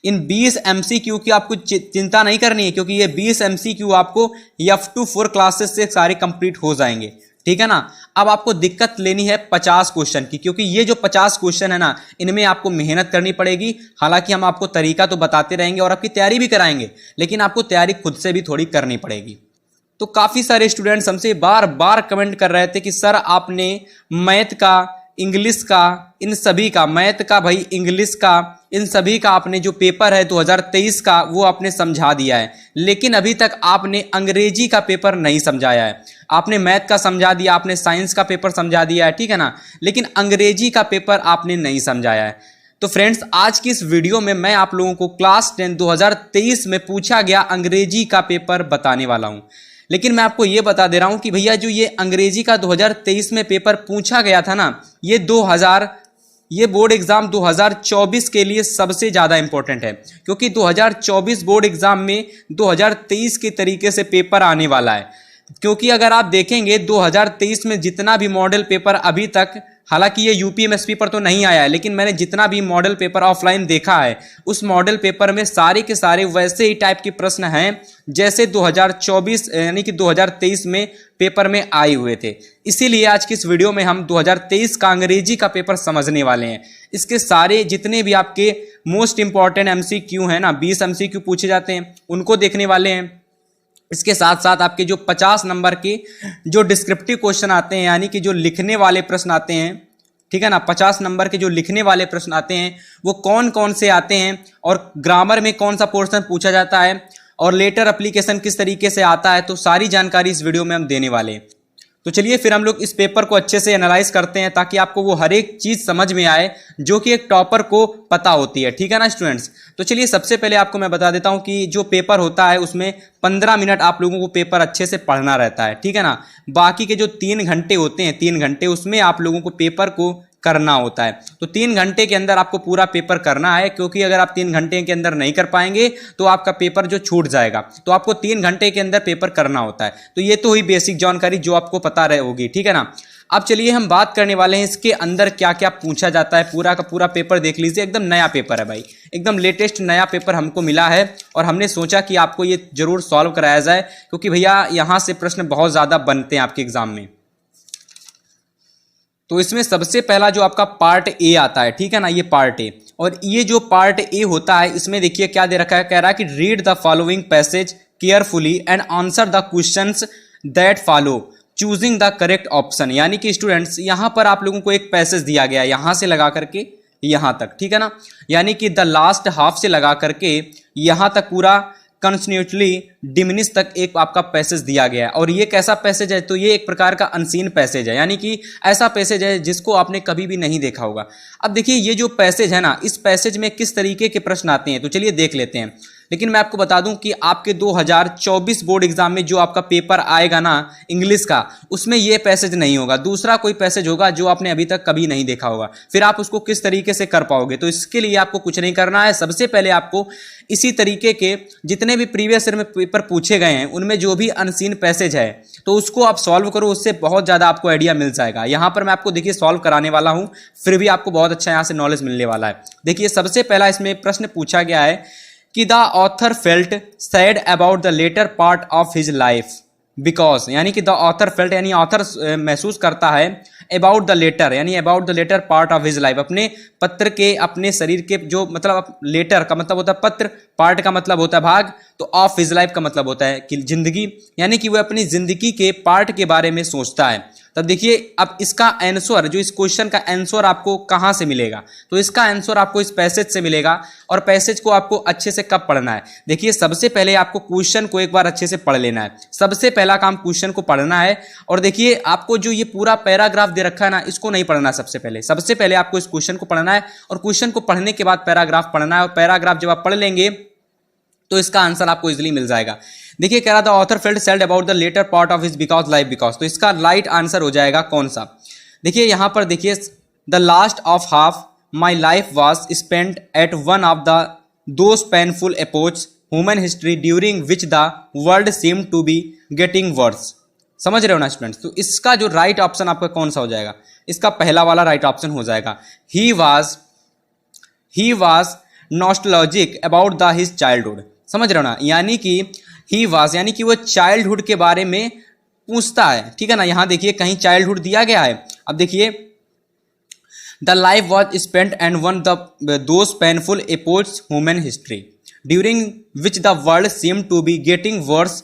इन 20 MCQ की आपको चिंता नहीं करनी है, क्योंकि ये 20 MCQ आपको F2 4 क्लासेस से सारे कंप्लीट हो जाएंगे, ठीक है ना। अब आपको दिक्कत लेनी है 50 क्वेश्चन की, क्योंकि ये जो 50 क्वेश्चन है ना, इनमें आपको मेहनत करनी पड़ेगी। हालांकि हम आपको तरीका तो बताते रहेंगे और आपकी तैयारी भी कराएंगे, लेकिन आपको तैयारी खुद से भी थोड़ी करनी पड़ेगी। तो काफ़ी सारे स्टूडेंट्स हमसे बार बार कमेंट कर रहे थे कि सर आपने मैथ का, इंग्लिश का, इन सभी का, मैथ का भाई, इंग्लिश का, इन सभी का आपने जो पेपर है 2023 का वो आपने समझा दिया है, लेकिन अभी तक आपने अंग्रेजी का पेपर नहीं समझाया है। आपने मैथ का समझा दिया, आपने साइंस का पेपर समझा दिया है, ठीक है ना, लेकिन अंग्रेजी का पेपर आपने नहीं समझाया है। तो फ्रेंड्स, आज की इस वीडियो में मैं आप लोगों को क्लास 10 2023 में पूछा गया अंग्रेजी का पेपर बताने वाला हूं। लेकिन मैं आपको ये बता दे रहा हूं कि भैया जो ये अंग्रेजी का 2023 में पेपर पूछा गया था ना, ये बोर्ड एग्जाम 2024 के लिए सबसे ज़्यादा इंपॉर्टेंट है, क्योंकि 2024 बोर्ड एग्जाम में 2023 के तरीके से पेपर आने वाला है। क्योंकि अगर आप देखेंगे 2023 में जितना भी मॉडल पेपर अभी तक, हालांकि ये यूपीएमएसपी पर तो नहीं आया है, लेकिन मैंने जितना भी मॉडल पेपर ऑफलाइन देखा है, उस मॉडल पेपर में सारे के सारे वैसे ही टाइप के प्रश्न हैं जैसे 2024 यानी कि 2023 में पेपर में आए हुए थे। इसीलिए आज की इस वीडियो में हम 2023 का अंग्रेजी का पेपर समझने वाले हैं। इसके सारे जितने भी आपके मोस्ट इंपॉर्टेंट MCQ हैं ना, 20 MCQ पूछे जाते हैं, उनको देखने वाले हैं। इसके साथ साथ आपके जो 50 नंबर के जो डिस्क्रिप्टिव क्वेश्चन आते हैं, यानी कि जो लिखने वाले प्रश्न आते हैं, ठीक है ना, 50 नंबर के जो लिखने वाले प्रश्न आते हैं वो कौन कौन से आते हैं, और ग्रामर में कौन सा पोर्शन पूछा जाता है, और लेटर एप्लीकेशन किस तरीके से आता है, तो सारी जानकारी इस वीडियो में हम देने वाले हैं। तो चलिए फिर हम लोग इस पेपर को अच्छे से एनालाइज करते हैं, ताकि आपको वो हर एक चीज़ समझ में आए जो कि एक टॉपर को पता होती है, ठीक है ना स्टूडेंट्स। तो चलिए सबसे पहले आपको मैं बता देता हूं कि जो पेपर होता है उसमें 15 मिनट आप लोगों को पेपर अच्छे से पढ़ना रहता है, ठीक है ना। बाकी के जो 3 घंटे होते हैं, 3 घंटे उसमें आप लोगों को पेपर को करना होता है। तो 3 घंटे के अंदर आपको पूरा पेपर करना है, क्योंकि अगर आप 3 घंटे के अंदर नहीं कर पाएंगे तो आपका पेपर जो छूट जाएगा। तो आपको 3 घंटे के अंदर पेपर करना होता है। तो ये तो हुई बेसिक जानकारी जो आपको पता रहे होगी, ठीक है ना। अब चलिए हम बात करने वाले हैं इसके अंदर क्या क्या पूछा जाता है। पूरा का पूरा पेपर देख लीजिए, एकदम नया पेपर है भाई, एकदम लेटेस्ट नया पेपर हमको मिला है, और हमने सोचा कि आपको ये जरूर सॉल्व कराया जाए, क्योंकि भैया यहाँ से प्रश्न बहुत ज़्यादा बनते हैं आपके एग्जाम में। तो इसमें सबसे पहला जो आपका पार्ट ए आता है, ठीक है ना, ये पार्ट ए, और ये जो पार्ट ए होता है इसमें देखिए क्या दे रखा है, कह रहा है कि read the following passage carefully and answer the questions that follow choosing the correct option. यानी कि स्टूडेंट्स यहां पर आप लोगों को एक पैसेज दिया गया है, यहां से लगा करके यहां तक, ठीक है ना, यानी कि द लास्ट हाफ से लगा करके यहां तक पूरा कंटिन्यूसली डिमिनिश तक एक आपका पैसेज दिया गया है। और ये कैसा पैसेज है, तो ये एक प्रकार का अनसीन पैसेज है, यानी कि ऐसा पैसेज है जिसको आपने कभी भी नहीं देखा होगा। अब देखिए ये जो पैसेज है ना, इस पैसेज में किस तरीके के प्रश्न आते हैं, तो चलिए देख लेते हैं। लेकिन मैं आपको बता दूं कि आपके 2024 बोर्ड एग्जाम में जो आपका पेपर आएगा ना इंग्लिश का, उसमें ये पैसेज नहीं होगा, दूसरा कोई पैसेज होगा जो आपने अभी तक कभी नहीं देखा होगा। फिर आप उसको किस तरीके से कर पाओगे, तो इसके लिए आपको कुछ नहीं करना है। सबसे पहले आपको इसी तरीके के जितने भी प्रीवियस ईयर में पेपर पूछे गए हैं उनमें जो भी अनसीन पैसेज है तो उसको आप सॉल्व करो, उससे बहुत ज़्यादा आपको आइडिया मिल जाएगा। यहाँ पर मैं आपको देखिए सॉल्व कराने वाला हूँ, फिर भी आपको बहुत अच्छा यहाँ से नॉलेज मिलने वाला है। देखिए सबसे पहला इसमें प्रश्न पूछा गया है कि the author felt sad about the latter part of his life because, यानी कि द ऑथर फेल्ट यानी ऑथर महसूस करता है अबाउट द लेटर, यानी about the latter part of his life, अपने पत्र के, अपने शरीर के जो मतलब लेटर का मतलब होता है पत्र, पार्ट का मतलब होता है भाग, तो ऑफ हिज लाइफ का मतलब होता है कि जिंदगी, यानी कि वह अपनी जिंदगी के पार्ट के बारे में सोचता है। तब देखिए अब इसका आंसर, जो इस क्वेश्चन का आंसर आपको कहाँ से मिलेगा, तो इसका आंसर आपको इस पैसेज से मिलेगा। और पैसेज को आपको अच्छे से कब पढ़ना है, देखिए सबसे पहले आपको क्वेश्चन को एक बार अच्छे से पढ़ लेना है। सबसे पहला काम क्वेश्चन को पढ़ना है। और देखिए आपको जो ये पूरा पैराग्राफ दे रखा है ना, इसको नहीं पढ़ना। सबसे पहले आपको इस क्वेश्चन को पढ़ना है, और क्वेश्चन को पढ़ने के बाद पैराग्राफ पढ़ना है। और पैराग्राफ जब आप पढ़ लेंगे तो इसका आंसर आपको इजीली मिल जाएगा। देखिए कह रहा था author felt sad about the latter part of his because life because, तो इसका राइट आंसर हो जाएगा कौन सा। देखिए यहां पर देखिए the last of half my life was spent at one of the those painful epoch human history during which the world seem to be getting worse. समझ रहे हो ना स्टूडेंट्स, तो इसका जो राइट ऑप्शन आपका कौन सा हो जाएगा, इसका पहला वाला राइट ऑप्शन हो जाएगा। He was nostalgic about the his childhood. समझ रहे हो ना, यानी कि ही वाज यानी कि वो चाइल्डहुड के बारे में पूछता है, ठीक है ना। यहां देखिए कहीं चाइल्डहुड दिया गया है। अब देखिए the life was spent and one the those painful epochs human history during which the world seem to be getting worse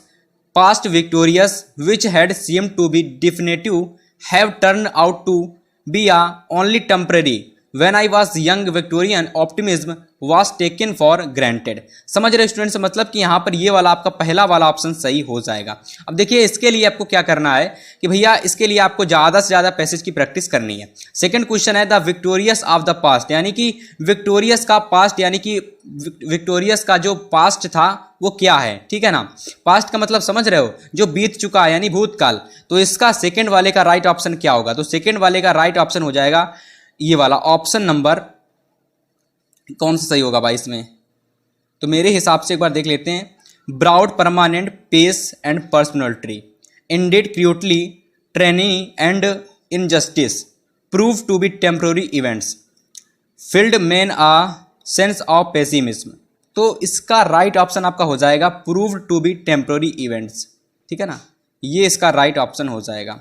past victorious which had seemed to be definitive have turned out to be a only temporary when I was young Victorian optimism was taken for granted। समझ रहे students, मतलब कि यहाँ पर ये वाला आपका पहला वाला ऑप्शन सही हो जाएगा। अब देखिए इसके लिए आपको क्या करना है कि भैया इसके लिए आपको ज़्यादा से ज़्यादा पैसेज की प्रैक्टिस करनी है। सेकंड क्वेश्चन है the victorious of the past, यानी कि विक्टोरियस का पास्ट यानी कि विक्टोरियस का जो पास्ट था वो क्या है, ठीक है ना। पास्ट का मतलब समझ रहे हो, जो बीत चुका है यानी भूतकाल। तो इसका सेकंड वाले का राइट ऑप्शन क्या होगा, तो सेकंड वाले का राइट ऑप्शन हो जाएगा ये वाला ऑप्शन नंबर कौन सा सही होगा भाई इसमें, तो मेरे हिसाब से एक बार देख लेते हैं। Broad permanent peace and personality indeed cruelty training and injustice prove to be temporary events filled man a sense of pessimism. तो इसका राइट ऑप्शन आपका हो जाएगा prove to be temporary events, ठीक है ना। ये इसका राइट ऑप्शन हो जाएगा,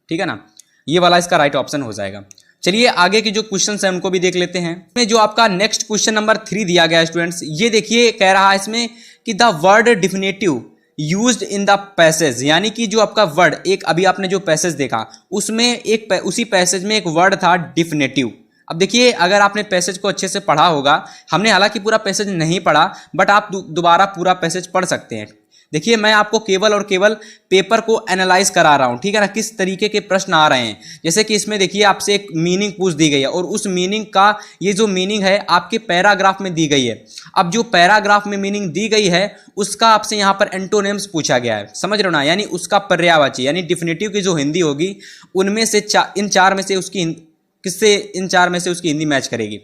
ठीक है ना, ये वाला इसका राइट ऑप्शन हो जाएगा। चलिए आगे के जो क्वेश्चन हैं उनको भी देख लेते हैं। इसमें जो आपका नेक्स्ट क्वेश्चन नंबर 3 दिया गया है स्टूडेंट्स, ये देखिए कह रहा है इसमें कि the word definitive used in the passage, यानी कि जो आपका वर्ड एक अभी आपने जो पैसेज देखा उसमें एक उसी पैसेज में एक वर्ड था डिफिनेटिव। अब देखिए अगर आपने पैसेज को अच्छे से पढ़ा होगा, हमने हालांकि पूरा पैसेज नहीं पढ़ा बट आप दोबारा पूरा पैसेज पढ़ सकते हैं। देखिए मैं आपको केवल और केवल पेपर को एनालाइज करा रहा हूं, ठीक है ना, किस तरीके के प्रश्न आ रहे हैं। जैसे कि इसमें देखिए आपसे एक मीनिंग पूछ दी गई है और उस मीनिंग का ये जो मीनिंग है आपके पैराग्राफ में दी गई है। अब जो पैराग्राफ में मीनिंग दी गई है उसका आपसे यहाँ पर एंटोनिम्स पूछा गया है, समझ रहे हो ना, यानी उसका पर्यायवाची यानी डिफिनेटिव की जो हिंदी होगी उनमें से इन चार में से उसकी हिंदी मैच करेगी।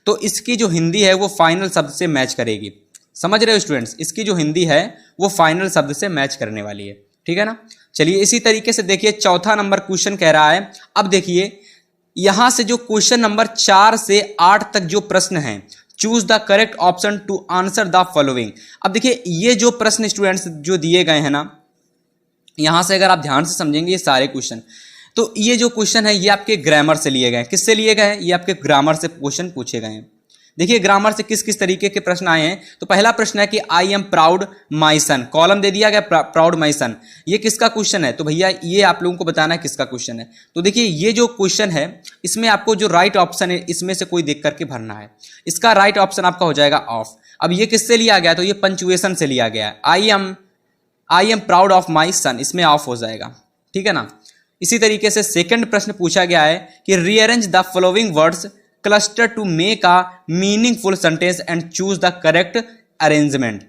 तो इसकी जो हिंदी है वो फाइनल शब्द से मैच करेगी। समझ रहे हो स्टूडेंट्स, इसकी जो हिंदी है वो फाइनल शब्द से मैच करने वाली है, ठीक है ना। चलिए इसी तरीके से देखिए चौथा नंबर क्वेश्चन कह रहा है। अब देखिए यहां से जो क्वेश्चन नंबर 4 से 8 तक जो प्रश्न हैं, choose the correct option to answer the following. अब देखिए ये जो प्रश्न स्टूडेंट्स जो दिए गए हैं ना, यहां से अगर आप ध्यान से समझेंगे ये सारे क्वेश्चन, तो ये जो क्वेश्चन है ये आपके ग्रामर से लिए गए हैं। किससे लिए गए हैं, ये आपके ग्रामर से क्वेश्चन पूछे गए हैं। देखिए ग्रामर से किस किस तरीके के प्रश्न आए हैं। तो पहला प्रश्न है कि I am proud my son, column दे दिया गया प्राउड माई सन, ये किसका क्वेश्चन है, तो भैया ये आप लोगों को बताना है किसका क्वेश्चन है। तो देखिए ये जो क्वेश्चन है इसमें आपको जो राइट ऑप्शन है इसमें से कोई देख करके भरना है। इसका राइट ऑप्शन आपका हो जाएगा ऑफ। अब ये किससे लिया गया, तो ये पंचुएशन से लिया गया है। I am proud of my son, इसमें ऑफ हो जाएगा, ठीक है ना। इसी तरीके से सेकंड प्रश्न पूछा गया है कि rearrange the following words cluster to make a meaningful sentence and choose the correct arrangement.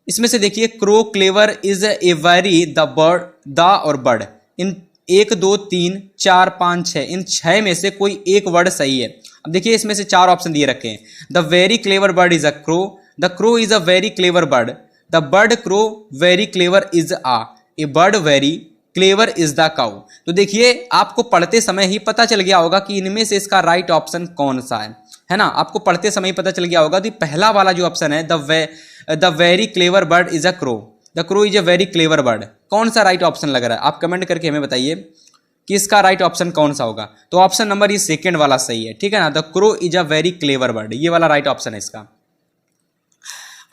इसमें से देखिए crow clever is a very the bird the और बर्ड, इन 1 2 3 4 5 6 इन 6 में से कोई एक वर्ड सही है। अब देखिए इसमें से 4 ऑप्शन दिए रखे हैं। The very clever bird is a crow, the crow is a very clever bird, the bird crow very clever is A bird very clever is the cow. तो देखिए आपको पढ़ते समय ही पता चल गया होगा कि इनमें से इसका राइट ऑप्शन कौन सा है ना। आपको पढ़ते समय ही पता चल गया होगा। तो पहला वाला जो ऑप्शन है the very clever bird is a crow, the crow is a very clever bird, कौन सा राइट ऑप्शन लग रहा है, आप कमेंट करके हमें बताइए कि इसका राइट ऑप्शन कौन सा होगा। तो ऑप्शन नंबर ये सेकेंड वाला सही है, ठीक है ना, the crow is a very clever bird, ये वाला राइट ऑप्शन है इसका।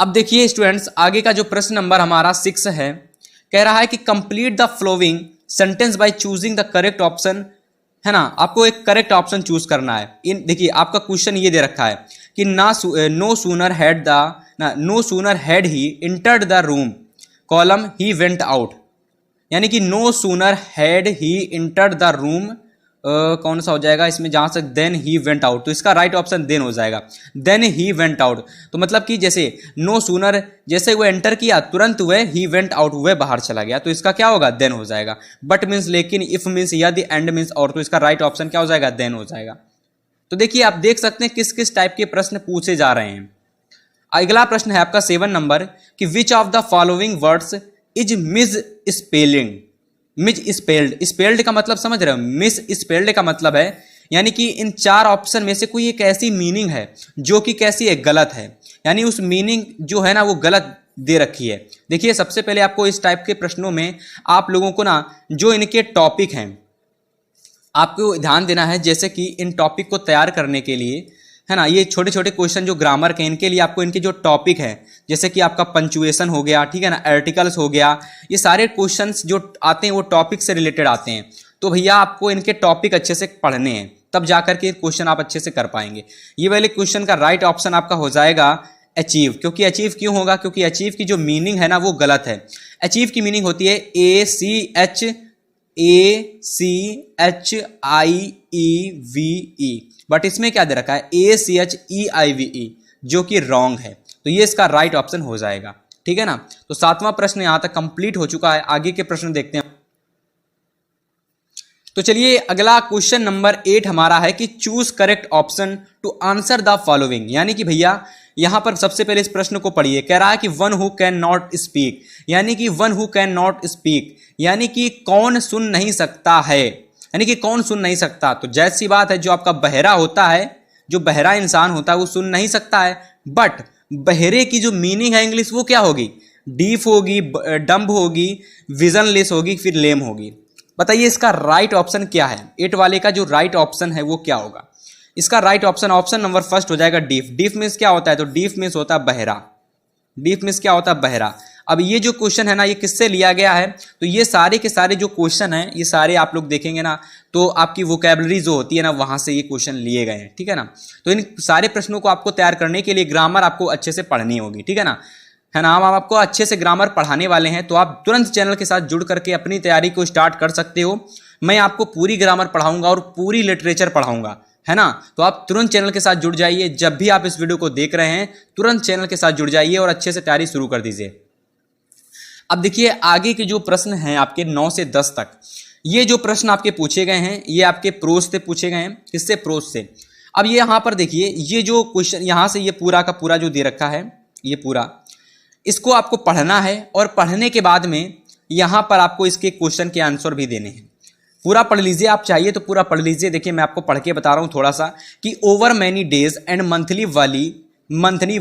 अब देखिए स्टूडेंट्स आगे का जो प्रश्न नंबर हमारा 6 है, कह रहा है कि complete the flowing sentence by choosing the correct option, है ना। आपको एक करेक्ट ऑप्शन चूज करना है। इन देखिए आपका क्वेश्चन ये दे रखा है कि no sooner had he entered the room column he went out, यानी कि no sooner had he entered the room कौन सा हो जाएगा इसमें, जहां तक देन ही वेंट आउट, तो इसका राइट ऑप्शन देन हो जाएगा, देन ही वेंट आउट। तो मतलब कि जैसे नो सूनर जैसे वह एंटर किया तुरंत वह ही वेंट आउट वह बाहर चला गया, तो इसका क्या होगा देन हो जाएगा। बट मीन्स लेकिन, इफ मीन्स, यदि, एंड मीन्स और, तो इसका राइट ऑप्शन क्या हो जाएगा देन हो जाएगा। तो देखिए आप देख सकते हैं किस किस टाइप के प्रश्न पूछे जा रहे हैं। अगला प्रश्न है आपका 7 नंबर कि which of the following words is miss spelling. Miss spelled, spelled का मतलब समझ रहे हो, मिस स्पेल्ड का मतलब है यानी कि इन 4 ऑप्शन में से कोई एक ऐसी मीनिंग है जो कि कैसी है, गलत है, यानी उस मीनिंग जो है ना वो गलत दे रखी है। देखिए सबसे पहले आपको इस टाइप के प्रश्नों में आप लोगों को ना जो इनके टॉपिक हैं आपको ध्यान देना है। जैसे कि इन टॉपिक को तैयार करने के लिए है ना, ये छोटे छोटे क्वेश्चन जो ग्रामर के, इनके लिए आपको इनके जो टॉपिक है, जैसे कि आपका पंचुएशन हो गया, ठीक है ना, आर्टिकल्स हो गया, ये सारे क्वेश्चंस जो आते हैं वो टॉपिक से रिलेटेड आते हैं। तो भैया आपको इनके टॉपिक अच्छे से पढ़ने हैं, तब जाकर के क्वेश्चन आप अच्छे से कर पाएंगे। ये वाले क्वेश्चन का राइट ऑप्शन आपका हो जाएगा अचीव। क्योंकि अचीव क्यों होगा, क्योंकि अचीव की जो मीनिंग है ना वो गलत है। अचीव की मीनिंग होती है ACHIEVE, बट इसमें क्या दे रखा है ACHEIVE, जो कि रॉन्ग है। तो ये इसका राइट ऑप्शन हो जाएगा, ठीक है ना। तो 7वां प्रश्न यहां तक कंप्लीट हो चुका है। आगे के प्रश्न देखते हैं। तो चलिए अगला क्वेश्चन नंबर 8 हमारा है कि choose correct option to answer the following. यानी कि भैया यहां पर सबसे पहले इस प्रश्न को पढ़िए। कह रहा है कि one who can not speak, यानी कि one who can not speak यानी कि कौन सुन नहीं सकता है, यानी कि कौन सुन नहीं सकता। तो जैसी सी बात है, जो आपका बहरा होता है, जो बहरा इंसान होता है वो सुन नहीं सकता है। बट बहरे की जो मीनिंग है इंग्लिश वो क्या होगी, डीफ होगी, डम्ब होगी, विजनलेस होगी, फिर लेम होगी। बताइए इसका राइट ऑप्शन क्या है। 8 वाले का जो राइट ऑप्शन है वो क्या होगा। इसका राइट ऑप्शन नंबर फर्स्ट हो जाएगा डीफ। डीफ मीन्स क्या होता है, तो डीफ मीन्स होता है बहरा। डीफ मीन्स क्या होता है, बहरा। अब ये जो क्वेश्चन है ना ये किससे लिया गया है, तो ये सारे के सारे जो क्वेश्चन हैं ये सारे आप लोग देखेंगे ना तो आपकी वोकैबुलरी जो होती है ना वहां से ये क्वेश्चन लिए गए हैं, ठीक है ना। तो इन सारे प्रश्नों को आपको तैयार करने के लिए ग्रामर आपको अच्छे से पढ़नी होगी, ठीक है ना। हम आपको अच्छे से ग्रामर पढ़ाने वाले हैं, तो आप तुरंत चैनल के साथ जुड़ करके अपनी तैयारी को स्टार्ट कर सकते हो। मैं आपको पूरी ग्रामर पढ़ाऊंगा और पूरी लिटरेचर पढ़ाऊंगा, है ना। तो आप तुरंत चैनल के साथ जुड़ जाइए। जब भी आप इस वीडियो को देख रहे हैं तुरंत चैनल के साथ जुड़ जाइए और अच्छे से तैयारी शुरू कर दीजिए। अब देखिए आगे के जो प्रश्न हैं आपके 9 से 10 तक, ये जो प्रश्न आपके पूछे गए हैं ये आपके प्रोज से पूछे गए हैं। किससे, प्रोज से। अब ये यहाँ पर देखिए ये जो क्वेश्चन यहाँ से ये पूरा का पूरा जो दे रखा है ये पूरा, इसको आपको पढ़ना है और पढ़ने के बाद में यहाँ पर आपको इसके क्वेश्चन के आंसर भी देने हैं। पूरा पढ़ लीजिए, आप चाहिए तो पूरा पढ़ लीजिए। देखिए मैं आपको पढ़ के बता रहा हूँ थोड़ा सा कि over many days and monthly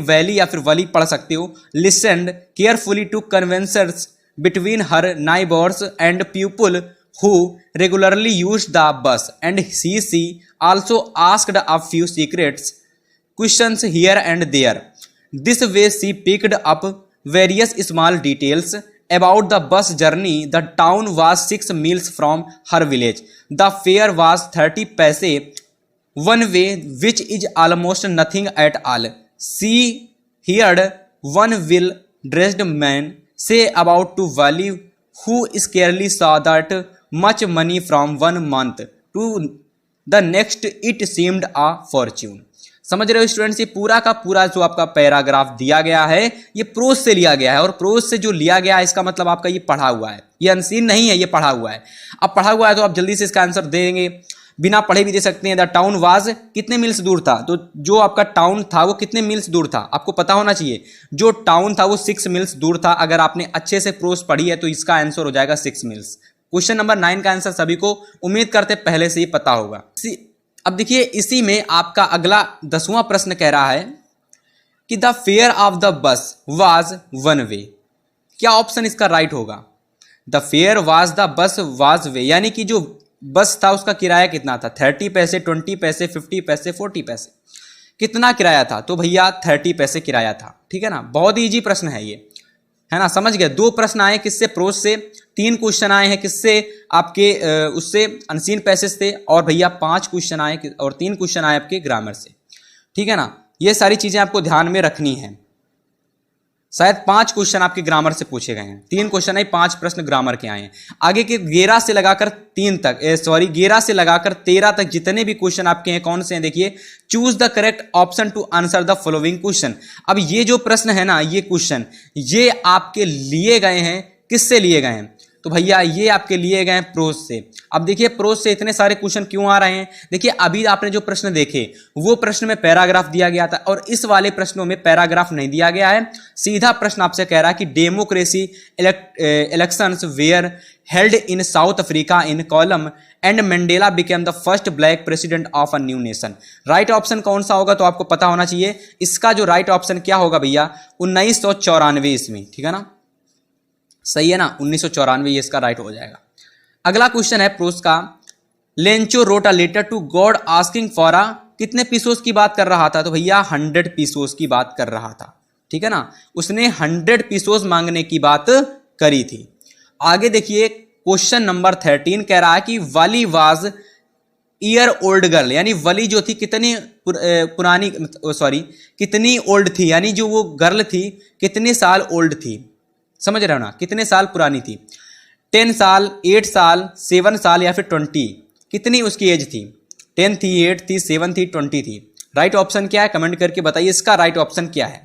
valley या फिर वली पढ़ सकते हो। Listened carefully to conversations between her neighbours and people who regularly use the bus and she also asked a few secrets questions here and there. This way she picked up various small details about the bus journey. The town was 6 miles from her village. The fare was 30 paise one way, which is almost nothing at all. She heard one well-dressed man say about to Wali, who scarcely saw that much money from 1 month to the next. It seemed a fortune. समझ रहे हो students, ये पूरा का पूरा जो आपका paragraph दिया गया है ये प्रोज से लिया गया है। और प्रोज से जो लिया गया है इसका मतलब आपका ये पढ़ा हुआ है, ये अनसीन नहीं है, ये पढ़ा हुआ है। अब पढ़ा हुआ है तो आप जल्दी से इसका आंसर देंगे, बिना पढ़े भी दे सकते हैं। द टाउन वाज कितने मील्स दूर था, तो जो आपका टाउन था वो कितने मील्स दूर था आपको पता होना चाहिए। जो टाउन था वो 6 मील्स दूर था। अगर आपने अच्छे से प्रोज पढ़ी है तो इसका आंसर हो जाएगा 6 मील्स। क्वेश्चन नंबर 9 का आंसर सभी को उम्मीद करते पहले से ही पता होगा। अब देखिए इसी में आपका अगला 10वां प्रश्न कह रहा है कि the fair of the bus was 1 वे। क्या ऑप्शन इसका राइट होगा। The fair was the bus was way, यानी कि जो बस था उसका किराया कितना था, 30 पैसे, 20 पैसे, 50 पैसे, 40 पैसे, कितना किराया था। तो भैया 30 पैसे किराया था, ठीक है ना। बहुत ईजी प्रश्न है ये, है ना, समझ गए। 2 प्रश्न आए किससे, प्रोज से। 3 क्वेश्चन आए हैं किससे, आपके उससे अनसीन पैसेज से। और भैया 5 क्वेश्चन आए और 3 क्वेश्चन आए आपके ग्रामर से, ठीक है ना। ये सारी चीजें आपको ध्यान में रखनी है। शायद 5 क्वेश्चन आपके ग्रामर से पूछे गए हैं, 3 क्वेश्चन है, 5 प्रश्न ग्रामर के आए हैं। आगे के 11 से लगाकर 11 से लगाकर 13 तक जितने भी क्वेश्चन आपके हैं कौन से हैं, देखिए choose the correct option to answer the following question. अब ये जो प्रश्न है ना, ये क्वेश्चन ये आपके लिए गए हैं, किससे लिए गए हैं, तो भैया ये आपके लिए गए प्रोज से। अब देखिए प्रोज से इतने सारे क्वेश्चन क्यों आ रहे हैं, देखिए अभी आपने जो प्रश्न देखे वो प्रश्न में पैराग्राफ दिया गया था और इस वाले प्रश्नों में पैराग्राफ नहीं दिया गया है। सीधा प्रश्न आपसे कह रहा है कि democracy elections where held in south Africa in column and Mandela became the first black president of a new nation. Right option कौन सा होगा तो आपको पता होना चाहिए। इसका जो राइट ऑप्शन क्या होगा भैया 1994 ईस्वी, ठीक है ना, सही है ना, 1994 ये इसका राइट हो जाएगा। अगला क्वेश्चन है प्रोज का, Lencho wrote a letter to God asking for a, कितने पीसोस की बात कर रहा था तो भैया 100 पीसोस की बात कर रहा था, ठीक है ना, उसने 100 पीसोस मांगने की बात करी थी। आगे देखिए क्वेश्चन नंबर 13 कह रहा है कि वली वाज ईयर ओल्ड गर्ल, यानी वली जो थी कितनी पुरानी, सॉरी कितनी ओल्ड थी, यानी जो वो गर्ल थी कितने साल ओल्ड थी, समझ रहे हो ना, कितने साल पुरानी थी, 10 साल, 8 साल, 7 साल या फिर 20, कितनी उसकी एज थी, 10 थी, 8 थी, 7 थी, 20 थी। राइट ऑप्शन क्या है कमेंट करके बताइए, इसका राइट ऑप्शन क्या है।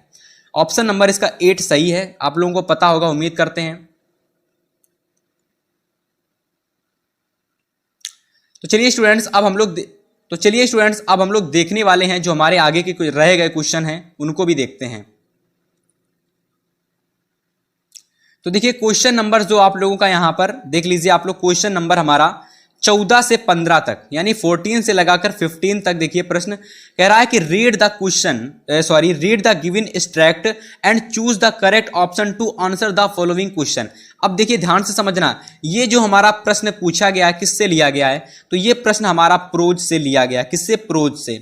ऑप्शन नंबर इसका 8 सही है, आप लोगों को पता होगा उम्मीद करते हैं। तो चलिए स्टूडेंट्स अब हम लोग देखने वाले हैं जो हमारे आगे के रह गए क्वेश्चन हैं उनको भी देखते हैं। तो देखिए क्वेश्चन नंबर जो आप लोगों का यहां पर देख लीजिए आप लोग, क्वेश्चन नंबर हमारा 14 से 15 तक यानी 14 से लगाकर 15 तक देखिए प्रश्न कह रहा है कि read the given extract and choose the correct option to answer the following question. अब देखिए ध्यान से समझना, ये जो हमारा प्रश्न पूछा गया है किससे लिया गया है, तो ये प्रश्न हमारा प्रोज से लिया गया है। किससे? प्रोज से,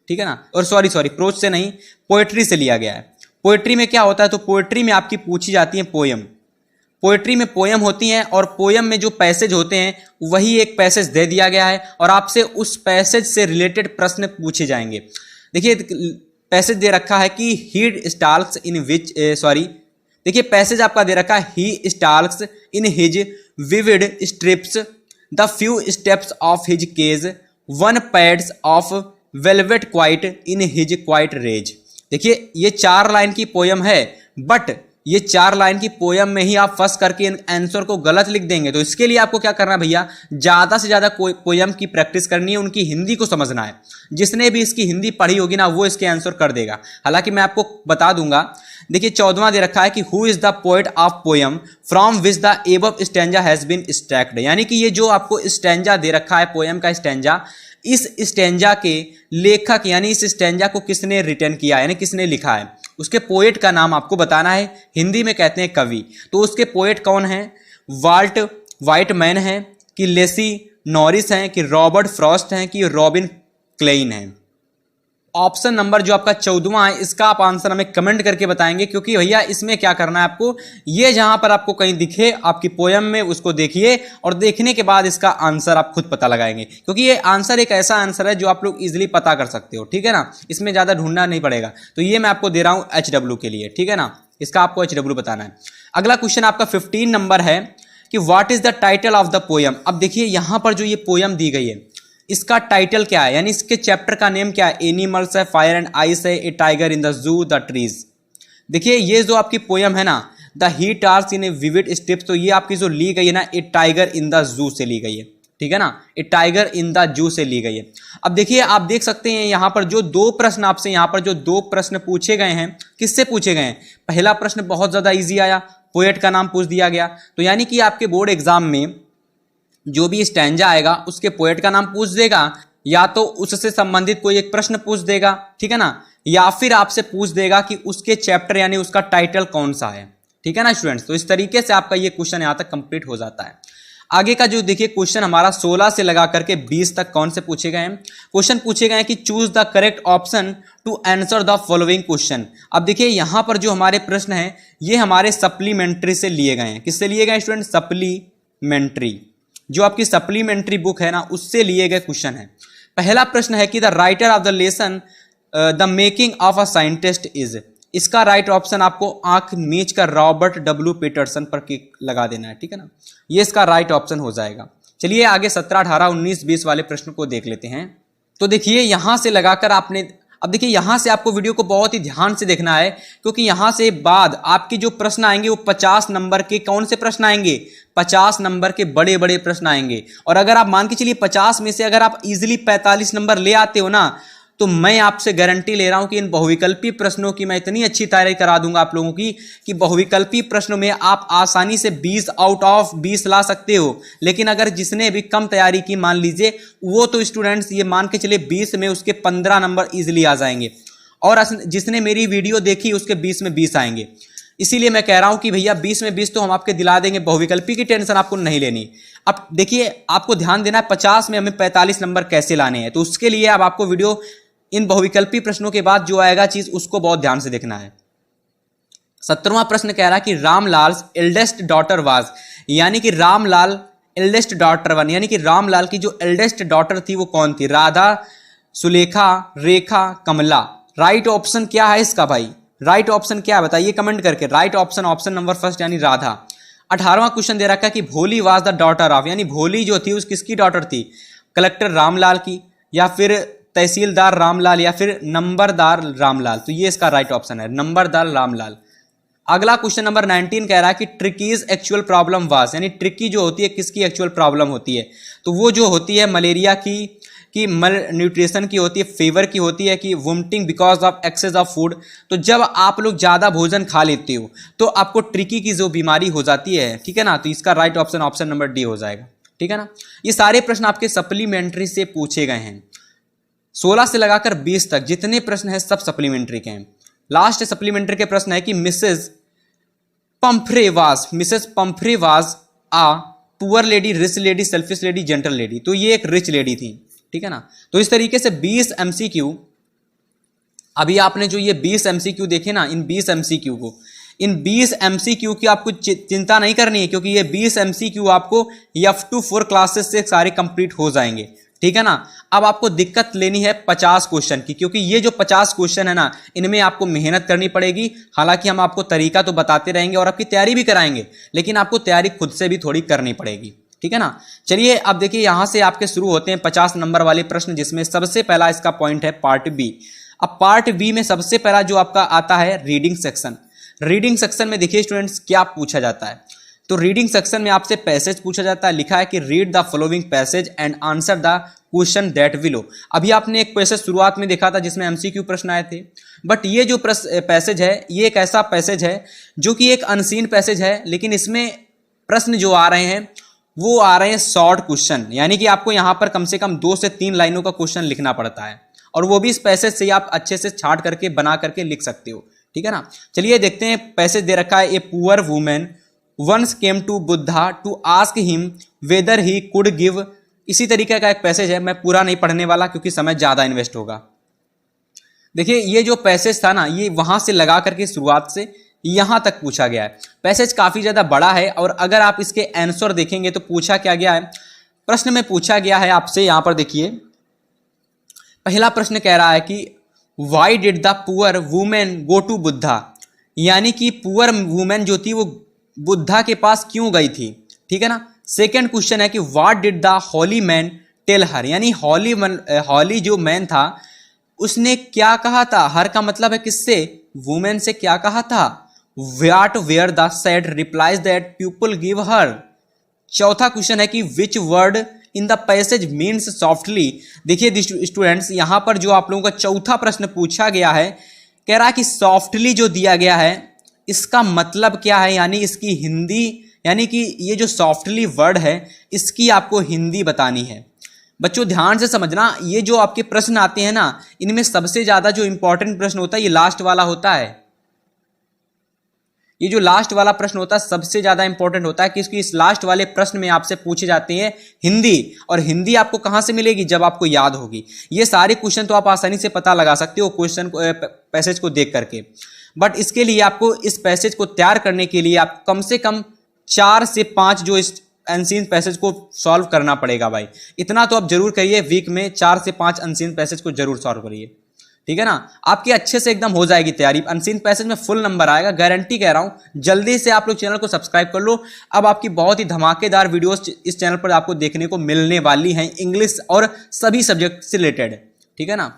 ठीक है ना, और सॉरी प्रोज से नहीं, पोएट्री से लिया गया है। पोएट्री में क्या होता है, तो पोएट्री में आपकी पूछी जाती है पोयम, पोएट्री में पोयम होती हैं और पोयम में जो पैसेज होते हैं वही एक पैसेज दे दिया गया है और आपसे उस पैसेज से रिलेटेड प्रश्न पूछे जाएंगे। देखिए पैसेज दे रखा है कि ही स्टाल्क्स इन विच देखिए पैसेज आपका दे रखा है, he stalks in his vivid stripes the few steps of his cage on pads of velvet quiet in his quiet rage. देखिए ये 4 लाइन की पोयम है, बट ये 4 लाइन की पोयम में ही आप फंस करके आंसर को गलत लिख देंगे। तो इसके लिए आपको क्या करना है भैया, ज्यादा से ज्यादा पोयम की प्रैक्टिस करनी है, उनकी हिंदी को समझना है। जिसने भी इसकी हिंदी पढ़ी होगी ना वो इसके आंसर कर देगा। हालांकि मैं आपको बता दूंगा, देखिए 14वां दे रखा है कि who is the poet of poem from which the above stanza has been extracted, यानी कि ये जो आपको स्टैंजा दे रखा है पोयम का स्टैंजा, इस स्टैंजा के लेखक यानी इस स्टैंजा को किसने रिटर्न किया यानी किसने लिखा है, उसके पोएट का नाम आपको बताना है। हिंदी में कहते हैं कवि, तो उसके पोएट कौन है, वाल्ट व्हाइटमैन है कि लेसी नॉरिस हैं कि रॉबर्ट फ्रॉस्ट हैं कि रॉबिन क्लेइन है। ऑप्शन नंबर जो आपका 14वां है इसका आप आंसर हमें कमेंट करके बताएंगे, क्योंकि भैया इसमें क्या करना है आपको, ये जहां पर आपको कहीं दिखे आपकी पोयम में उसको देखिए और देखने के बाद इसका आंसर आप खुद पता लगाएंगे, क्योंकि ये आंसर एक ऐसा आंसर है जो आप लोग इजिली पता कर सकते हो, ठीक है ना, इसमें ज्यादा ढूंढना नहीं पड़ेगा। तो ये मैं आपको दे रहा हूं HW के लिए, ठीक है ना, इसका आपको HW बताना है। अगला क्वेश्चन आपका 15 नंबर है कि what is the title of the poem. अब देखिए यहां पर जो ये पोयम दी गई है इसका टाइटल क्या है, यानी इसके चैप्टर का नेम क्या है, एनिमल्स है, फायर एंड आइस है, a tiger in the zoo, the trees. देखिए ये जो आपकी पोयम है ना, the he stalks in a vivid steps, तो ये आपकी जो ली गई है ना, ए टाइगर इन द जू से ली गई है, ठीक है ना, ए टाइगर इन द जू से ली गई है। अब देखिए आप देख सकते हैं यहां पर जो 2 प्रश्न आपसे यहाँ पर जो 2 प्रश्न पूछे गए हैं, किससे पूछे गए हैं। पहला प्रश्न बहुत ज्यादा ईजी आया, पोएट का नाम पूछ दिया गया, तो यानी कि आपके बोर्ड एग्जाम में जो भी स्टैंजा आएगा उसके पोएट का नाम पूछ देगा, या तो उससे संबंधित कोई एक प्रश्न पूछ देगा, ठीक है ना, या फिर आपसे पूछ देगा कि उसके चैप्टर यानी उसका टाइटल कौन सा है, ठीक है ना स्टूडेंट्स। तो इस तरीके से आपका ये क्वेश्चन यहां तक कंप्लीट हो जाता है। आगे का जो देखिए क्वेश्चन हमारा 16 से लगा करके 20 तक कौन से पूछे गए हैं, क्वेश्चन पूछे गए हैं कि choose the correct option to answer the following question. अब देखिए यहां पर जो हमारे प्रश्न हैं ये हमारे सप्लीमेंट्री से लिए गए हैं। किससे लिए गए स्टूडेंट? सप्लीमेंट्री, जो आपकी सप्लीमेंट्री बुक है ना उससे लिए गए क्वेश्चन है। पहला प्रश्न है कि the writer of the lesson the making of a scientist is, इसका राइट ऑप्शन आपको आंख मीच कर रॉबर्ट W पीटरसन पर क्लिक लगा देना है, ठीक है ना, ये इसका राइट ऑप्शन हो जाएगा। चलिए आगे 17, 18, 19, 20 वाले प्रश्न को देख लेते हैं। तो देखिए यहां से लगाकर आपने अब देखिए यहां से आपको वीडियो को बहुत ही ध्यान से देखना है, क्योंकि यहां से बाद आपके जो प्रश्न आएंगे वो 50 नंबर के कौन से प्रश्न आएंगे, 50 नंबर के बड़े बड़े प्रश्न आएंगे। और अगर आप मान के चलिए 50 में से अगर आप इजीली 45 नंबर ले आते हो ना, तो मैं आपसे गारंटी ले रहा हूं कि इन बहुविकल्पी प्रश्नों की मैं इतनी अच्छी तैयारी करा दूंगा आप लोगों की कि बहुविकल्पी प्रश्नों में आप आसानी से 20 आउट ऑफ 20 ला सकते हो। लेकिन अगर जिसने भी कम तैयारी की मान लीजिए, वो तो स्टूडेंट्स ये मान के चलिए 20 में उसके 15 नंबर इजीली आ जाएंगे, और जिसने मेरी वीडियो देखी उसके 20 में 20 आएंगे। इसीलिए मैं कह रहा हूं कि भैया 20 में 20 तो हम आपके दिला देंगे, बहुविकल्पी की टेंशन आपको नहीं लेनी। अब देखिए आपको ध्यान देना है 50 में हमें 45 नंबर कैसे लाने हैं, तो उसके लिए अब आपको वीडियो इन बहुविकल्पी प्रश्नों के बाद जो आएगा चीज उसको बहुत ध्यान से देखना है। 17वां प्रश्न कह रहा है कि रामलाल एल्डेस्ट डॉटर वाज, यानी कि रामलाल एल्डेस्ट डॉटर वन, यानी कि रामलाल की जो एल्डेस्ट डॉटर थी वो कौन थी, राधा, सुलेखा, रेखा, कमला। राइट ऑप्शन क्या है इसका भाई, राइट ऑप्शन क्या है बताइए कमेंट करके। Right option option number first यानी राधा। 18वां क्वेश्चन दे रखा है कि भोली वाज द डॉटर ऑफ, यानी भोली जो थी उस किसकी डॉटर थी, कलेक्टर रामलाल की, या फिर तहसीलदार रामलाल, या फिर नंबरदार रामलाल। तो ये इसका राइट ऑप्शन है, नंबरदार रामलाल। अगला क्वेश्चन नंबर 19 कह रहा है कि ट्रिकीज एक्चुअल प्रॉब्लम वाज, यानी ट्रिकी जो होती है किसकी एक्चुअल प्रॉब्लम होती है, तो वो जो होती है मलेरिया की मल न्यूट्रिशन की होती है, फीवर की होती है, कि vomiting because of excess of food. तो जब आप लोग ज़्यादा भोजन खा लेते हो तो आपको ट्रिकी की जो बीमारी हो जाती है, ठीक है ना, तो इसका right option option number D हो जाएगा, ठीक है ना। ये सारे प्रश्न आपके सप्लीमेंट्री से पूछे गए हैं, 16 से लगाकर 20 तक जितने प्रश्न हैं सब सप्लीमेंट्री के हैं। लास्ट सप्लीमेंट्री के प्रश्न है कि Mrs Pumphrey was a poor lady, rich lady, selfish lady, gentle lady. तो ये एक रिच लेडी थी, ठीक है ना। तो इस तरीके से 20 एमसीक्यू, अभी आपने जो ये 20 एमसीक्यू देखे ना, इन 20 एमसीक्यू को, इन 20 एमसीक्यू की आपको चिंता नहीं करनी है, क्योंकि ये 20 एमसीक्यू आपको F2 क्लासेस से सारे कंप्लीट हो जाएंगे, ठीक है ना। अब आपको दिक्कत लेनी है 50 क्वेश्चन की, क्योंकि ये जो 50 क्वेश्चन है ना, इनमें आपको मेहनत करनी पड़ेगी। हालांकि हम आपको तरीका तो बताते रहेंगे और आपकी तैयारी भी कराएंगे, लेकिन आपको तैयारी खुद से भी थोड़ी करनी पड़ेगी, ठीक है ना। चलिए अब देखिए यहां से आपके शुरू होते हैं 50 नंबर वाले प्रश्न, जिसमें सबसे पहला इसका पॉइंट है पार्ट बी। अब पार्ट बी में सबसे पहला जो आपका आता है रीडिंग सेक्शन। रीडिंग सेक्शन में देखिए स्टूडेंट्स क्या पूछा जाता है, तो रीडिंग सेक्शन में आपसे पैसेज पूछा जाता है। लिखा है कि read the following passage and answer the question that below. अभी आपने एक पैसेज शुरुआत में देखा था जिसमें एमसीक्यू प्रश्न आए थे, बट ये जो पैसेज है ये एक ऐसा पैसेज है जो कि एक अनसीन पैसेज है, लेकिन इसमें प्रश्न जो आ रहे हैं वो आ रहे हैं शॉर्ट क्वेश्चन, यानी कि आपको यहाँ पर कम से कम 2 से 3 लाइनों का क्वेश्चन लिखना पड़ता है, और वो भी इस पैसेज से आप अच्छे से छाट करके बना करके लिख सकते हो, ठीक है ना। चलिए देखते हैं, पैसेज दे रखा है, a poor women once came to Buddha to ask him whether he could give. इसी तरीके का एक पैसेज है, मैं पूरा नहीं पढ़ने वाला क्योंकि समय ज्यादा इन्वेस्ट होगा। देखिए ये जो पैसेज था ना, ये वहां से लगा करके शुरुआत से यहां तक पूछा गया है। पैसेज काफी ज्यादा बड़ा है, और अगर आप इसके आंसर देखेंगे तो पूछा क्या गया है, प्रश्न में पूछा गया है आपसे, यहां पर देखिए पहला प्रश्न कह रहा है कि why did the poor women go to Buddha, यानी कि पुअर वुमेन जो थी वो बुद्धा के पास क्यों गई थी, ठीक है ना। सेकेंड क्वेश्चन है कि what did the holy man tell her, यानी हॉली जो मैन था उसने क्या कहा था, हर का मतलब है किससे, वुमेन से क्या कहा था, what were the sad replies that people give her. चौथा क्वेश्चन है कि which word in the passage means softly. देखिए स्टूडेंट्स यहां पर जो आप लोगों का चौथा प्रश्न पूछा गया है, कह रहा है कि सॉफ्टली जो दिया गया है इसका मतलब क्या है, यानी इसकी हिंदी, यानी कि ये जो सॉफ्टली वर्ड है इसकी आपको हिंदी बतानी है। बच्चों ध्यान से समझना, ये जो आपके प्रश्न आते हैं ना, इनमें सबसे ज्यादा जो इंपॉर्टेंट प्रश्न होता है ये लास्ट वाला होता है। ये जो लास्ट वाला प्रश्न होता है सबसे ज्यादा इंपॉर्टेंट होता है, क्योंकि इस लास्ट वाले प्रश्न में आपसे पूछे जाते हैं हिंदी, और हिंदी आपको कहां से मिलेगी, जब आपको याद होगी। ये सारे क्वेश्चन तो आप आसानी से पता लगा सकते हो क्वेश्चन पैसेज को देख करके, बट इसके लिए आपको इस पैसेज को तैयार करने के लिए आप कम से कम 4 से 5 जो इस अनसीन पैसेज को सॉल्व करना पड़ेगा भाई। इतना तो आप जरूर करिए, वीक में 4 से 5 अनसीन पैसेज को जरूर सॉल्व करिए, ठीक है ना। आपकी अच्छे से एकदम हो जाएगी तैयारी। अनसीन पैसेज में फुल नंबर आएगा, गारंटी कह रहा हूं। जल्दी से आप लोग चैनल को सब्सक्राइब कर लो। अब आपकी बहुत ही धमाकेदार वीडियोस इस चैनल पर आपको देखने को मिलने वाली हैं, इंग्लिश और सभी सब्जेक्ट से रिलेटेड, ठीक है ना।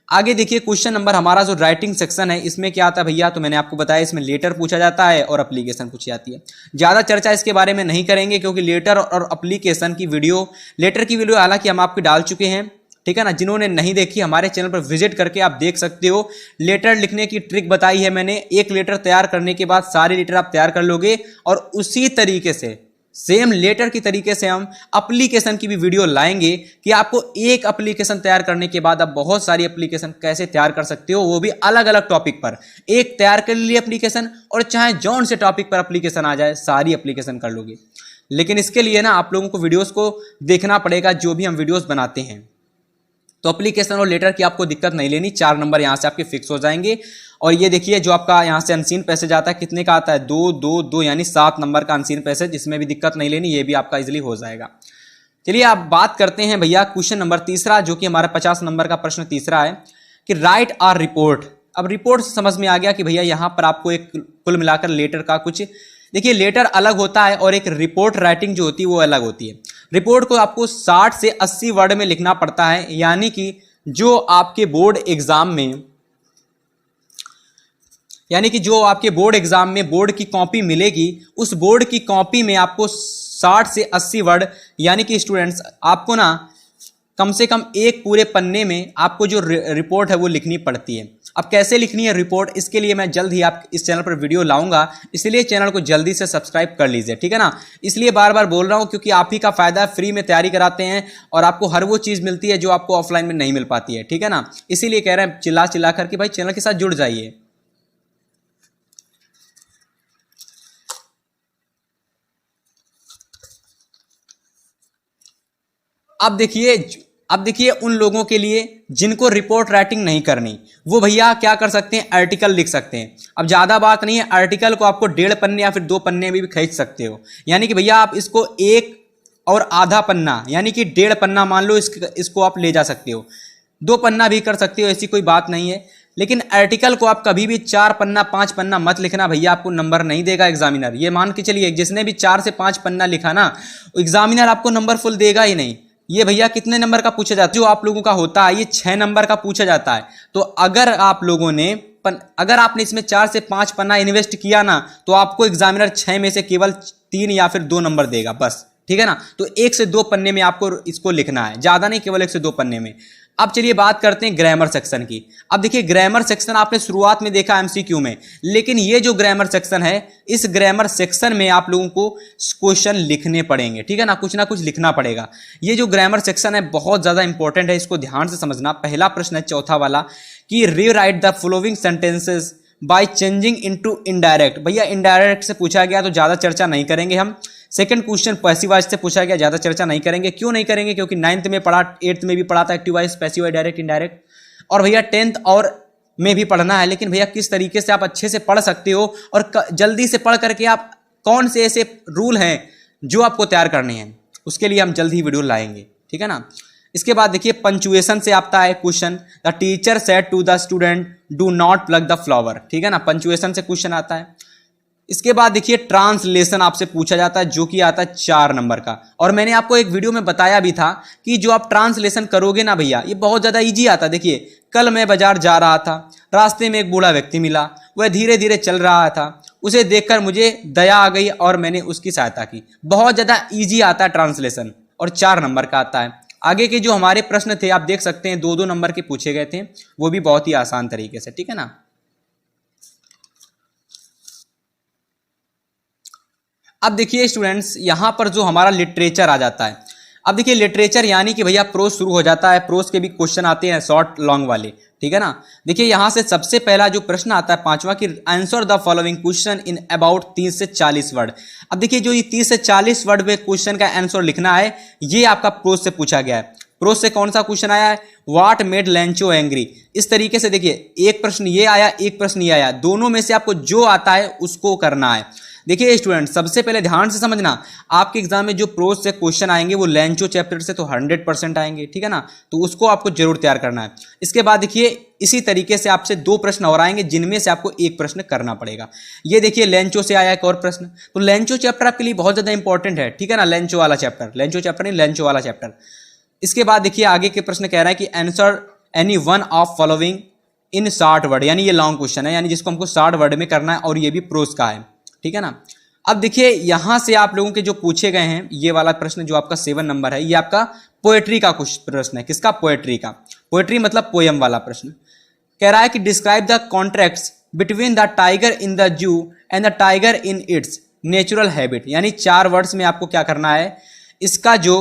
आगे देखिए क्वेश्चन नंबर हमारा जो राइटिंग सेक्शन है इसमें क्या आता है भैया, तो मैंने आपको बताया इसमें लेटर पूछा जाता है और एप्लीकेशन पूछी जाती है। ज़्यादा चर्चा इसके बारे में नहीं करेंगे क्योंकि लेटर और एप्लीकेशन की वीडियो, लेटर की वीडियो हालांकि हम आपकी डाल चुके हैं, ठीक है ना। जिन्होंने नहीं देखी हमारे चैनल पर विजिट करके आप देख सकते हो। लेटर लिखने की ट्रिक बताई है मैंने, एक लेटर तैयार करने के बाद सारे लेटर आप तैयार कर लोगे और उसी तरीके से सेम लेटर की तरीके से हम एप्लीकेशन की भी वीडियो लाएंगे कि आपको एक एप्लीकेशन तैयार करने के बाद आप बहुत सारी एप्लीकेशन कैसे तैयार कर सकते हो, वो भी अलग अलग टॉपिक पर। एक तैयार कर लिए एप्लीकेशन और चाहे जौन से टॉपिक पर एप्लीकेशन आ जाए सारी एप्लीकेशन कर लोगे। लेकिन इसके लिए ना आप लोगों को वीडियोस को देखना पड़ेगा, जो भी हम वीडियोस बनाते हैं। तो एप्लीकेशन और लेटर की आपको दिक्कत नहीं लेनी, 4 नंबर यहां से आपके फिक्स हो जाएंगे। और ये देखिए जो आपका यहां से अनसीन पैसेज आता है, कितने का आता है, 2 2 2 यानी 7 नंबर का अनसीन पैसेज, इसमें भी दिक्कत नहीं लेनी, ये भी आपका इजीली हो जाएगा। चलिए आप बात करते हैं भैया क्वेश्चन नंबर तीसरा, जो कि हमारा 50 नंबर का प्रश्न तीसरा है कि राइट आर रिपोर्ट। अब रिपोर्ट समझ में आ गया कि भैया यहां पर आपको एक कुल मिलाकर लेटर का कुछ, देखिए लेटर अलग होता है और एक रिपोर्ट राइटिंग जो होती है वो अलग होती है। रिपोर्ट को आपको 60 से 80 वर्ड में लिखना पड़ता है, यानी कि जो आपके बोर्ड एग्जाम में, यानी कि जो आपके बोर्ड एग्जाम में बोर्ड की कॉपी मिलेगी, उस बोर्ड की कॉपी में आपको 60 से 80 वर्ड, यानी कि स्टूडेंट्स आपको ना कम से कम एक पूरे पन्ने में आपको जो रिपोर्ट है वो लिखनी पड़ती है। अब कैसे लिखनी है रिपोर्ट, इसके लिए मैं जल्द ही आप इस चैनल पर वीडियो लाऊंगा, इसलिए चैनल को जल्दी से सब्सक्राइब कर लीजिए, ठीक है ना। इसलिए बार बार बोल रहा हूं क्योंकि आप ही का फायदा है, फ्री में तैयारी कराते हैं और आपको हर वो चीज़ मिलती है जो आपको ऑफलाइन में नहीं मिल पाती है, ठीक है ना। इसीलिए कह रहे हैं चिल्ला चिल्ला करके भाई चैनल के साथ जुड़ जाइए। अब देखिए उन लोगों के लिए जिनको रिपोर्ट राइटिंग नहीं करनी, वो भैया क्या कर सकते हैं, आर्टिकल लिख सकते हैं। अब ज्यादा बात नहीं है, आर्टिकल को आपको 1.5 पन्ने या फिर 2 पन्ने में भी खींच सकते हो, यानी कि भैया आप इसको 1 और आधा पन्ना यानी कि 1.5 पन्ना मान लो, इसको आप ले जा सकते हो, 2 पन्ना भी कर सकते हो, ऐसी कोई बात नहीं है। लेकिन आर्टिकल को आप कभी भी 4 पन्ना 5 पन्ना मत लिखना भैया, आपको नंबर नहीं देगा एग्जामिनर। ये मान के चलिए जिसने भी 4 से 5 पन्ना लिखा ना, एग्जामिनर आपको नंबर फुल देगा ही नहीं। ये भैया कितने नंबर का पूछा जाता है, जो आप लोगों का होता है ये 6 नंबर का पूछा जाता है। तो अगर आपने इसमें 4 से 5 पन्ना इन्वेस्ट किया ना, तो आपको एग्जामिनर 6 में से केवल 3 या फिर 2 नंबर देगा बस, ठीक है ना। तो 1 से 2 पन्ने में आपको इसको लिखना है, ज्यादा नहीं, केवल 1 से 2 पन्ने में। अब चलिए बात करते हैं ग्रामर सेक्शन की। अब देखिए ग्रामर सेक्शन आपने शुरुआत में देखा एमसीक्यू में, लेकिन ये जो ग्रामर सेक्शन है, इस ग्रामर सेक्शन में आप लोगों को क्वेश्चन लिखने पड़ेंगे, ठीक है ना कुछ लिखना पड़ेगा। ये जो ग्रामर सेक्शन है बहुत ज्यादा इंपॉर्टेंट है, इसको ध्यान से समझना। पहला प्रश्न है चौथा वाला कि rewrite the following sentences by changing into indirect. भैया इनडायरेक्ट से पूछा गया तो ज्यादा चर्चा नहीं करेंगे हम। सेकंड क्वेश्चन पैसिव वॉइस से पूछा गया, ज्यादा चर्चा नहीं करेंगे। क्यों नहीं करेंगे, क्योंकि 9th में पढ़ा, 8th में भी पढ़ा था active voice, passive voice, direct, indirect. और भैया 10th और में भी पढ़ना है, लेकिन भैया किस तरीके से आप अच्छे से पढ़ सकते हो और जल्दी से पढ़ करके आप कौन से ऐसे रूल हैं जो आपको तैयार करने हैं, उसके लिए हम जल्द ही वीडियो लाएंगे, ठीक है ना। इसके बाद देखिए पंचुएशन से आता है question, the teacher said to the student do not pluck the flower, ठीक है ना, पंचुएशन से क्वेश्चन आता है। इसके बाद देखिए ट्रांसलेशन आपसे पूछा जाता है, जो कि आता है 4 नंबर का। और मैंने आपको एक वीडियो में बताया भी था कि जो आप ट्रांसलेशन करोगे ना भैया, ये बहुत ज्यादा इजी आता है। देखिए कल मैं बाजार जा रहा था, रास्ते में एक बूढ़ा व्यक्ति मिला, वह धीरे धीरे चल रहा था, उसे देखकर मुझे दया आ गई और मैंने उसकी सहायता की। बहुत ज्यादा इजी आता है ट्रांसलेशन और 4 नंबर का आता है। आगे के जो हमारे प्रश्न थे आप देख सकते हैं 2-2 नंबर के पूछे गए थे, वो भी बहुत ही आसान तरीके से, ठीक है ना। अब देखिए स्टूडेंट्स यहां पर जो हमारा लिटरेचर आ जाता है। अब देखिए लिटरेचर यानी कि भैया प्रोज शुरू हो जाता है, प्रोज के भी क्वेश्चन आते हैं शॉर्ट लॉन्ग वाले, ठीक है ना। देखिए यहां से सबसे पहला जो प्रश्न आता है 5वां कि answer the following question in about 30 से 40 वर्ड। अब देखिए जो ये 30 से 40 वर्ड में क्वेश्चन का आंसर लिखना है, ये आपका प्रोज से पूछा गया है। प्रोज से कौन सा क्वेश्चन आया है, व्हाट मेड लेंचो एंग्री। इस तरीके से देखिए एक प्रश्न ये आया, एक प्रश्न ये आया, दोनों में से आपको जो आता है उसको करना है। देखिए स्टूडेंट सबसे पहले ध्यान से समझना, आपके एग्जाम में जो प्रोज से क्वेश्चन आएंगे वो लेंचो चैप्टर से तो 100% आएंगे, ठीक है ना, तो उसको आपको जरूर तैयार करना है। इसके बाद देखिए इसी तरीके से आपसे 2 प्रश्न और आएंगे, जिनमें से आपको एक प्रश्न करना पड़ेगा। ये देखिए लेंचो से आया एक और प्रश्न, तो लेंचो चैप्टर आपके लिए बहुत ज्यादा इंपॉर्टेंट है, ठीक है ना, लेंचो वाला चैप्टर, लेंचो चैप्टर नहीं लेंचो वाला चैप्टर। इसके बाद देखिए आगे के प्रश्न कह रहा है कि answer any one of following in short word, यानी ये लॉन्ग क्वेश्चन है, यानी जिसको हमको शॉर्ट वर्ड में करना है और ये भी प्रोज का है, ठीक है ना। अब देखिए यहां से आप लोगों के जो पूछे गए हैं, ये वाला प्रश्न जो आपका 7 नंबर है, ये आपका पोएट्री का कुछ प्रश्न है। किसका? पोएट्री का। पोएट्री मतलब पोयम वाला प्रश्न। कह रहा है कि describe the contracts between the tiger in the जू and the tiger in its natural habit, यानी 4 वर्ड्स में आपको क्या करना है, इसका जो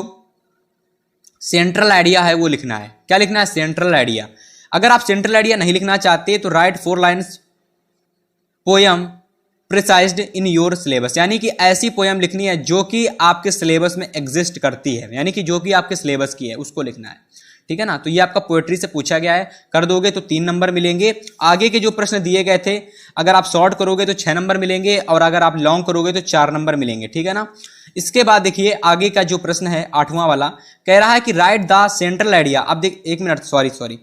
सेंट्रल आइडिया है वो लिखना है। क्या लिखना है? Central idea. अगर आप सेंट्रल आइडिया नहीं लिखना चाहते तो write 4 lines poem prescribed in your syllabus, यानी कि ऐसी पोयम लिखनी है जो कि आपके सिलेबस में एग्जिस्ट करती है, यानी कि जो कि आपके सिलेबस की है उसको लिखना है, ठीक है ना। तो ये आपका पोएट्री से पूछा गया है, कर दोगे तो 3 नंबर मिलेंगे। आगे के जो प्रश्न दिए गए थे, अगर आप शॉर्ट करोगे तो 6 नंबर मिलेंगे और अगर आप लॉन्ग करोगे तो 4 नंबर मिलेंगे, ठीक है ना। इसके बाद देखिए आगे का जो प्रश्न है 8वां वाला, कह रहा है कि राइट द सेंट्रल आइडिया। अब देख, एक मिनट, सॉरी,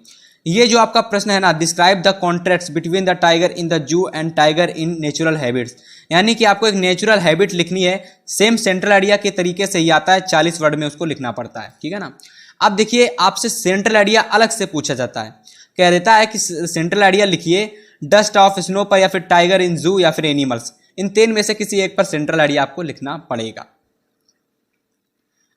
ये जो आपका प्रश्न है ना, describe the contracts between the tiger in the जू and tiger in natural habits, यानी कि आपको एक नेचुरल हैबिट लिखनी है। सेम सेंट्रल आइडिया के तरीके से ही आता है, 40 वर्ड में उसको लिखना पड़ता है, ठीक है ना। अब देखिए आपसे सेंट्रल आइडिया अलग से पूछा जाता है, कह देता है कि सेंट्रल आइडिया लिखिए डस्ट ऑफ स्नो पर, या फिर टाइगर इन जू, या फिर एनिमल्स। इन 3 में से किसी एक पर सेंट्रल आइडिया आपको लिखना पड़ेगा।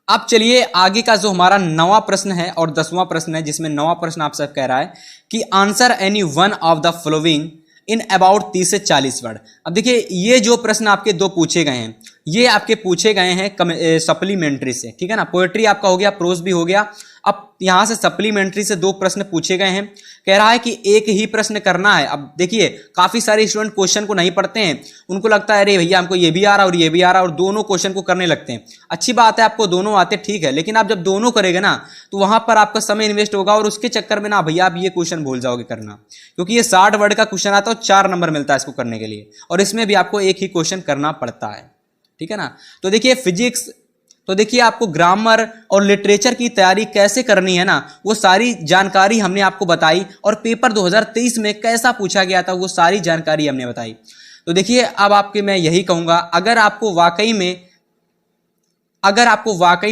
अब चलिए आगे का जो हमारा 9वां प्रश्न है और 10वां प्रश्न है, जिसमें 9वां प्रश्न आप सब कह रहा है कि answer any one of the following in about 30 से 40 वर्ड। अब देखिए ये जो प्रश्न आपके 2 पूछे गए हैं, ये आपके पूछे गए हैं सप्लीमेंट्री से, ठीक है ना। पोएट्री आपका हो गया, प्रोज भी हो गया। अब यहां से सप्लीमेंट्री से 2 प्रश्न पूछे गए हैं। कह रहा है कि एक ही प्रश्न करना है। अब देखिए काफी सारे स्टूडेंट क्वेश्चन को नहीं पढ़ते हैं, उनको लगता है अरे भैया हमको ये भी आ रहा और ये भी आ रहा, और दोनों क्वेश्चन को करने लगते हैं। अच्छी बात है, आपको दोनों आते, ठीक है, लेकिन आप जब दोनों करेंगे ना तो वहां पर आपका समय इन्वेस्ट होगा और उसके चक्कर में ना भैया आप ये क्वेश्चन भूल जाओगे करना, क्योंकि ये 60 वर्ड का क्वेश्चन आता है और 4 नंबर मिलता है इसको करने के लिए, और इसमें भी आपको एक ही क्वेश्चन करना पड़ता है, ठीक है ना। तो देखिए फिजिक्स, तो देखिए आपको ग्रामर और लिटरेचर की तैयारी कैसे करनी है ना, वो सारी जानकारी हमने आपको बताई, और पेपर 2023 में कैसा पूछा गया था वो सारी जानकारी हमने बताई। तो देखिए अब आपके मैं यही कहूंगा, अगर आपको वाकई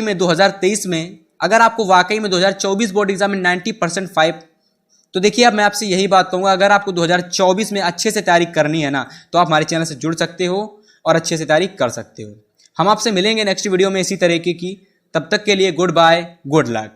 में 2023 में, अगर आपको वाकई में 2024 बोर्ड एग्जाम में 90% 5, तो देखिए अब मैं आपसे यही बात कहूंगा, अगर आपको 2024 में अच्छे से तैयारी करनी है ना तो आप हमारे चैनल से जुड़ सकते हो और अच्छे से तैयारी कर सकते हो। हम आपसे मिलेंगे नेक्स्ट वीडियो में इसी तरीके की। तब तक के लिए गुड बाय, गुड लक।